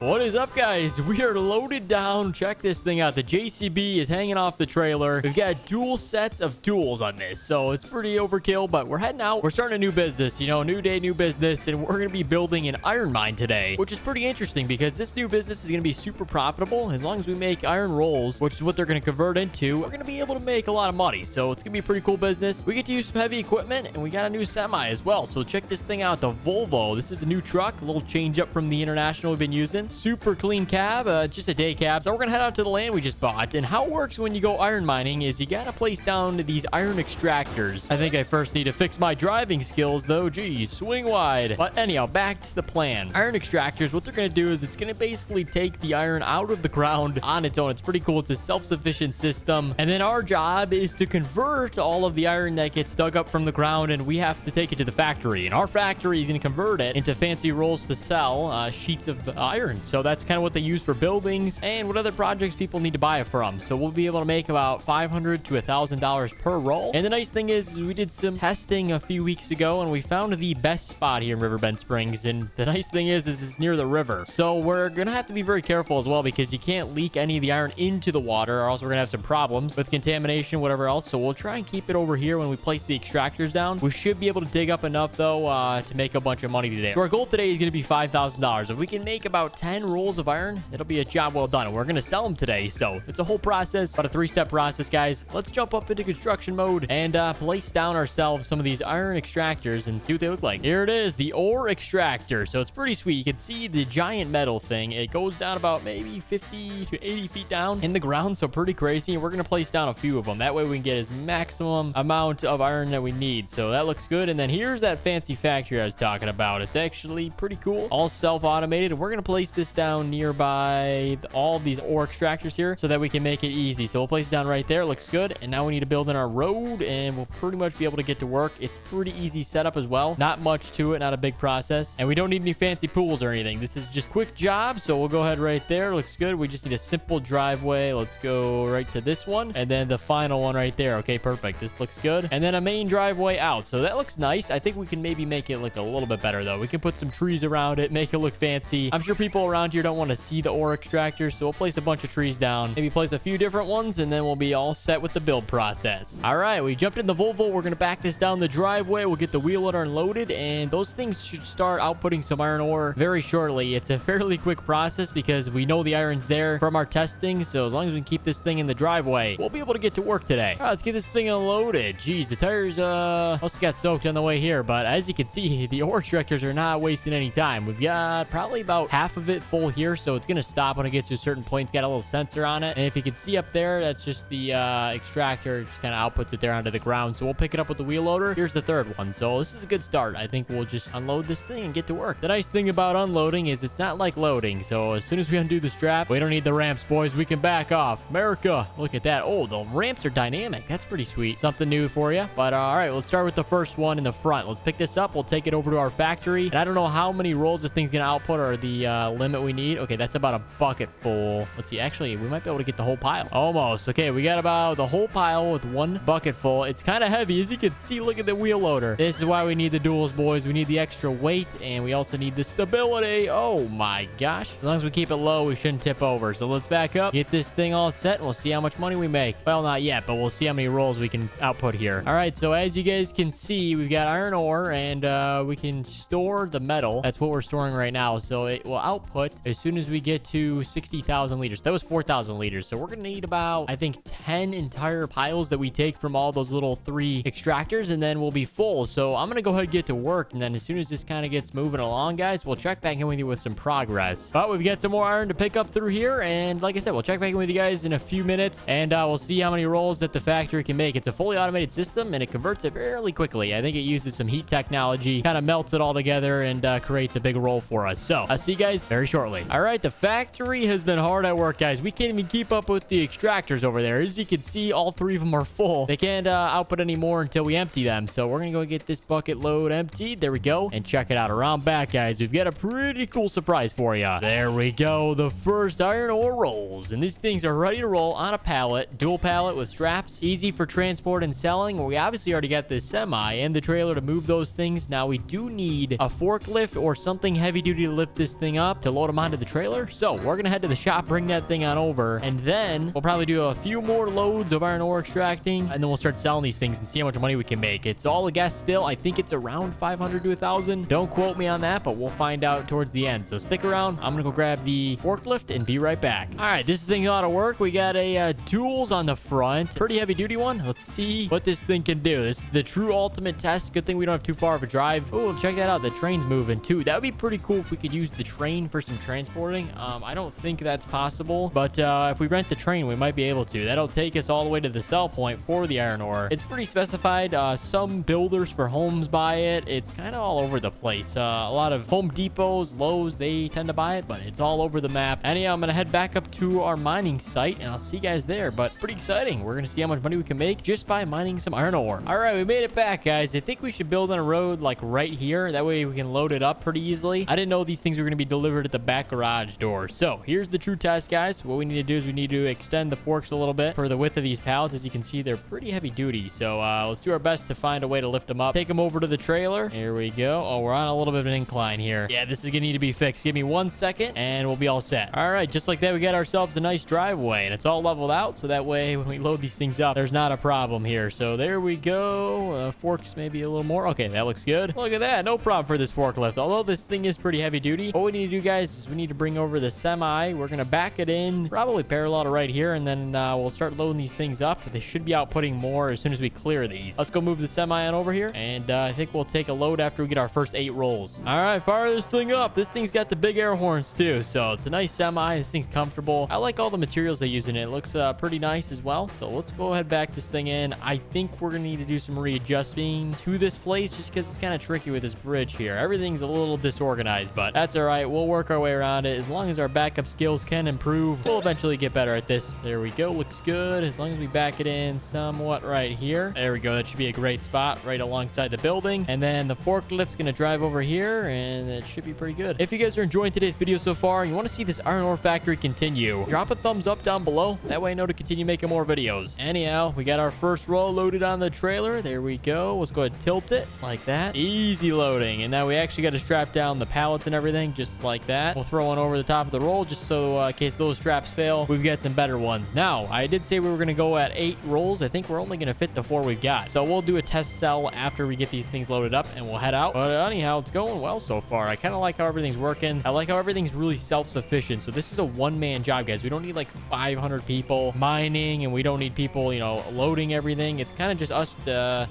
What is up, guys? We are loaded down. Check this thing out. The JCB is hanging off the trailer. We've got dual sets of tools on this, so it's pretty overkill, but we're heading out. We're starting a new business, new day, new business, and we're going to be building an iron mine today, which is pretty interesting because this new business is going to be super profitable. As long as we make iron rolls, which is what they're going to convert into, we're going to be able to make a lot of money, so it's going to be a pretty cool business. We get to use some heavy equipment, and we got a new semi as well, so check this thing out. The Volvo. This is a new truck, a little change up from the International we've been using. Super clean cab, just a day cab. So we're gonna head out to the land we just bought, and how it works when you go iron mining is you gotta place down these iron extractors. I think I first need to fix my driving skills though. Geez, swing wide. But anyhow, back to the plan. Iron extractors, what they're gonna do is it's gonna basically take the iron out of the ground on its own. It's pretty cool. It's a self-sufficient system, and then our job is to convert all of the iron that gets dug up from the ground, and we have to take it to the factory, and our factory is gonna convert it into fancy rolls to sell, sheets of iron. So that's kind of what they use for buildings and what other projects people need to buy it from. So we'll be able to make about $500 to $1,000 per roll. And the nice thing is we did some testing a few weeks ago, and we found the best spot here in Riverbend Springs. And the nice thing is it's near the river, so we're gonna have to be very careful as well, because you can't leak any of the iron into the water, or else we're gonna have some problems with contamination, whatever else. So we'll try and keep it over here when we place the extractors down. We should be able to dig up enough though to make a bunch of money today. So our goal today is going to be $5,000. If we can make about 10 rolls of iron, it'll be a job well done. And we're going to sell them today, so it's a whole process, about a 3-step process, guys. Let's jump up into construction mode and place down ourselves some of these iron extractors and see what they look like. Here it is, the ore extractor. So it's pretty sweet. You can see the giant metal thing. It goes down about maybe 50 to 80 feet down in the ground, so pretty crazy. And we're going to place down a few of them. That way we can get as maximum amount of iron that we need. So that looks good. And then here's that fancy factory I was talking about. It's actually pretty cool, all self-automated, and we're going to place this down nearby all of these ore extractors here so that we can make it easy. So we'll place it down right there. Looks good. And now we need to build in our road, and we'll pretty much be able to get to work. It's pretty easy setup as well. Not much to it, not a big process, and we don't need any fancy pools or anything. This is just quick job, so we'll go ahead right there. Looks good. We just need a simple driveway. Let's go right to this one, and then the final one right there. Okay, perfect. This looks good. And then a main driveway out, so that looks nice. I think we can maybe make it look a little bit better though. We can put some trees around it, make it look fancy. I'm sure people around here don't want to see the ore extractor, so we'll place a bunch of trees down, maybe place a few different ones, and then we'll be all set with the build process. All right, we jumped in the Volvo. We're gonna back this down the driveway. We'll get the wheel loader unloaded, and those things should start outputting some iron ore very shortly. It's a fairly quick process because we know the iron's there from our testing, so as long as we can keep this thing in the driveway, we'll be able to get to work today. All right, let's get this thing unloaded. Jeez, the tires also got soaked on the way here, but as you can see, the ore extractors are not wasting any time. We've got probably about half of it full here, so it's gonna stop when it gets to a certain point. It's got a little sensor on it, and if you can see up there, that's just the extractor. It just kind of outputs it there onto the ground, so we'll pick it up with the wheel loader. Here's the third one, so this is a good start. I think we'll just unload this thing and get to work. The nice thing about unloading is it's not like loading, so as soon as we undo the strap, we don't need the ramps, boys. We can back off. America, look at that. Oh, the ramps are dynamic. That's pretty sweet. Something new for you. But all right, let's start with the first one in the front. Let's pick this up. We'll take it over to our factory, and I don't know how many rolls this thing's gonna output or the limit we need. Okay, that's about a bucket full. Let's see. Actually, we might be able to get the whole pile. Almost. Okay, we got about the whole pile with one bucket full. It's kind of heavy, as you can see. Look at the wheel loader. This is why we need the duals, boys. We need the extra weight, and we also need the stability. Oh my gosh. As long as we keep it low, we shouldn't tip over. So let's back up, get this thing all set, and we'll see how much money we make. Well, not yet, but we'll see how many rolls we can output here. All right, so as you guys can see, we've got iron ore, and we can store the metal. That's what we're storing right now. So it will output as soon as we get to 60,000 liters. That was 4,000 liters. So we're going to need about, I think, 10 entire piles that we take from all those little 3 extractors, and then we'll be full. So I'm going to go ahead and get to work, and then as soon as this kind of gets moving along, guys, we'll check back in with you with some progress. But we've got some more iron to pick up through here, and like I said, we'll check back in with you guys in a few minutes, and we'll see how many rolls that the factory can make. It's a fully automated system, and it converts it fairly quickly. I think it uses some heat technology, kind of melts it all together, and creates a big roll for us. So I'll see you guys very shortly. All right, the factory has been hard at work, guys. We can't even keep up with the extractors over there. As you can see, all 3 of them are full. They can't output any more until we empty them. So we're gonna go get this bucket load emptied. There we go. And check it out. Around back, guys, we've got a pretty cool surprise for you. There we go. The first iron ore rolls, and these things are ready to roll on a pallet, dual pallet with straps, easy for transport and selling. We obviously already got the semi and the trailer to move those things. Now we do need a forklift or something heavy duty to lift this thing up to to load them onto the trailer. So we're going to head to the shop, bring that thing on over, and then we'll probably do a few more loads of iron ore extracting, and then we'll start selling these things and see how much money we can make. It's all a guess still. I think it's around 500 to 1,000. Don't quote me on that, but we'll find out towards the end. So stick around. I'm going to go grab the forklift and be right back. All right, this thing ought to work. We got a tools on the front. Pretty heavy duty one. Let's see what this thing can do. This is the true ultimate test. Good thing we don't have too far of a drive. Oh, check that out. The train's moving too. That would be pretty cool if we could use the train for some transporting. I don't think that's possible, but if we rent the train, we might be able to. That'll take us all the way to the sell point for the iron ore. It's pretty specified. Some builders for homes buy it. It's kind of all over the place. A lot of Home Depots, Lowe's, they tend to buy it, but it's all over the map. Anyhow, I'm going to head back up to our mining site, and I'll see you guys there, but it's pretty exciting. We're going to see how much money we can make just by mining some iron ore. All right, we made it back, guys. I think we should build on a road like right here. That way we can load it up pretty easily. I didn't know these things were going to be delivered at the back garage door. So here's the true test, guys. What we need to do is we need to extend the forks a little bit for the width of these pallets. As you can see, they're pretty heavy duty. So let's do our best to find a way to lift them up. Take them over to the trailer. Here we go. Oh, we're on a little bit of an incline here. Yeah, this is going to need to be fixed. Give me 1 second and we'll be all set. All right, just like that, we got ourselves a nice driveway, and it's all leveled out. So that way, when we load these things up, there's not a problem here. So there we go. Forks maybe a little more. Okay, that looks good. Look at that. No problem for this forklift. Although this thing is pretty heavy duty, what we need to do, guys, is we need to bring over the semi. We're going to back it in probably parallel to right here, and then we'll start loading these things up. They should be outputting more as soon as we clear these. Let's go move the semi on over here, and I think we'll take a load after we get our first 8 rolls. All right, fire this thing up. This thing's got the big air horns too, so it's a nice semi. This thing's comfortable. I like all the materials they use in it. It looks pretty nice as well. So let's go ahead, back this thing in. I think we're gonna need to do some readjusting to this place just because it's kind of tricky with this bridge here. Everything's a little disorganized, but that's all right. We'll work our way around it. As long as our backup skills can improve, we'll eventually get better at this. There we go. Looks good. As long as we back it in somewhat right here. There we go. That should be a great spot right alongside the building. And then the forklift's gonna drive over here, and it should be pretty good. If you guys are enjoying today's video so far and you want to see this iron ore factory continue, drop a thumbs up down below. That way I know to continue making more videos. Anyhow, we got our first roll loaded on the trailer. There we go. Let's go ahead and tilt it like that. Easy loading. And now we actually got to strap down the pallets and everything just like that. We'll throw one over the top of the roll just so in case those straps fail, we've got some better ones. Now, I did say we were going to go at 8 rolls. I think we're only going to fit the 4 we've got. So we'll do a test cell after we get these things loaded up and we'll head out. But anyhow, it's going well so far. I kind of like how everything's working. I like how everything's really self-sufficient. So this is a one-man job, guys. We don't need like 500 people mining, and we don't need people, you know, loading everything. It's kind of just us,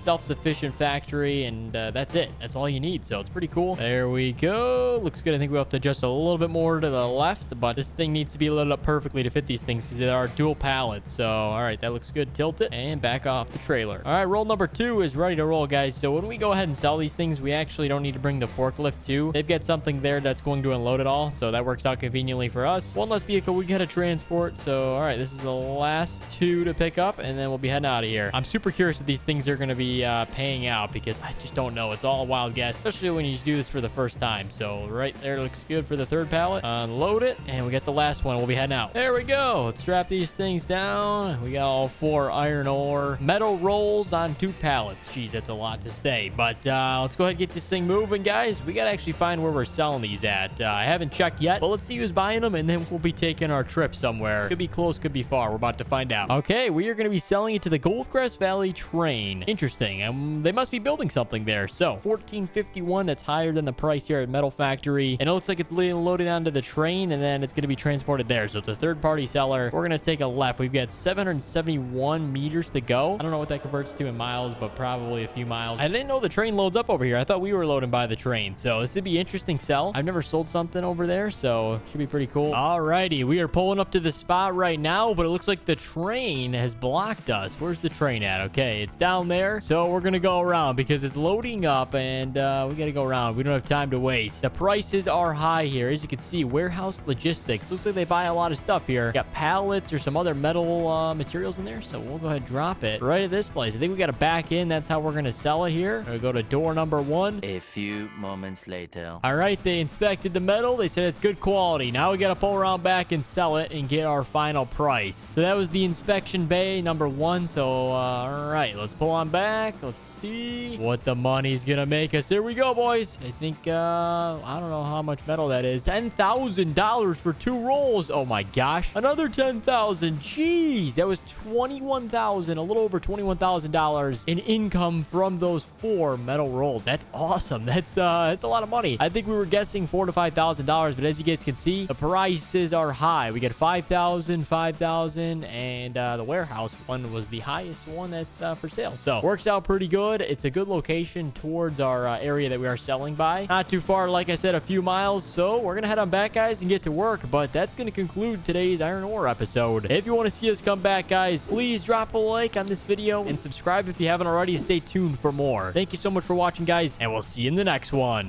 self-sufficient factory, and that's it. That's all you need. So it's pretty cool. There we go. Looks good. I think we have to adjust a little bit more to the left, but this thing needs to be loaded up perfectly to fit these things because they are dual pallets. So all right, that looks good. Tilt it and back off the trailer. All right, roll number 2 is ready to roll, guys. So when we go ahead and sell these things, we actually don't need to bring the forklift too. They've got something there that's going to unload it all, so that works out conveniently for us. One less vehicle we got to transport. So all right, this is the last 2 to pick up, and then we'll be heading out of here. I'm super curious if these things are going to be paying out because I just don't know. It's all a wild guess, especially when you just do this for the first time. So right there looks good for the 3rd pallet. Unload it, and we got the last one. We'll be heading out. There we go. Let's strap these things down. We got all 4 iron ore metal rolls on 2 pallets. Jeez, that's a lot to say, but let's go ahead and get this thing moving, guys. We got to actually find where we're selling these at. I haven't checked yet, but let's see who's buying them, and then we'll be taking our trip somewhere. Could be close, could be far. We're about to find out. Okay, we are going to be selling it to the Goldcrest Valley train. Interesting. They must be building something there. So $14.51, that's higher than the price here at Metal Factory, and it looks like it's loaded onto the train, and then it's going to be transported there. So it's a 3rd-party seller. We're going to take a left. We've got 771 meters to go. I don't know what that converts to in miles, but probably a few miles. I didn't know the train loads up over here. I thought we were loading by the train. So this would be interesting sell. I've never sold something over there, so it should be pretty cool. Alrighty, we are pulling up to the spot right now, but it looks like the train has blocked us. Where's the train at? Okay, it's down there. So we're gonna go around because it's loading up, and we gotta go around. We don't have time to waste. The prices are high here. As you can see, warehouse logistics. Looks like they buy a lot of stuff here. Got pallets or some other metal materials in there, so we'll go ahead and drop it right at this place. I think we gotta back in. That's how we're gonna sell it here. We're gonna go to door number 1. A few moments later. All right, they inspected the metal. They said it's good quality. Now we got to pull around back and sell it and get our final price. So that was the inspection bay number 1. So, all right, let's pull on back. Let's see what the money's going to make us. Here we go, boys. I think, I don't know how much metal that is. $10,000 for 2 rolls. Oh my gosh. Another 10,000. Jeez, that was 21,000, a little over $21,000 in income from those 4 metal rolls. That's awesome. That's a lot of money. I think we were guessing $4,000 to $5,000, but as you guys can see, the prices are high. We get 5,000, 5,000, and the warehouse one was the highest one that's for sale. So works out pretty good. It's a good location towards our area that we are selling by. Not too far, like I said, a few miles. So we're gonna head on back, guys, and get to work. But that's gonna conclude today's iron ore episode. If you want to see us come back, guys, please drop a like on this video and subscribe if you haven't already. Stay tuned for more. Thank you so much for watching, guys, and we'll see you in the next one.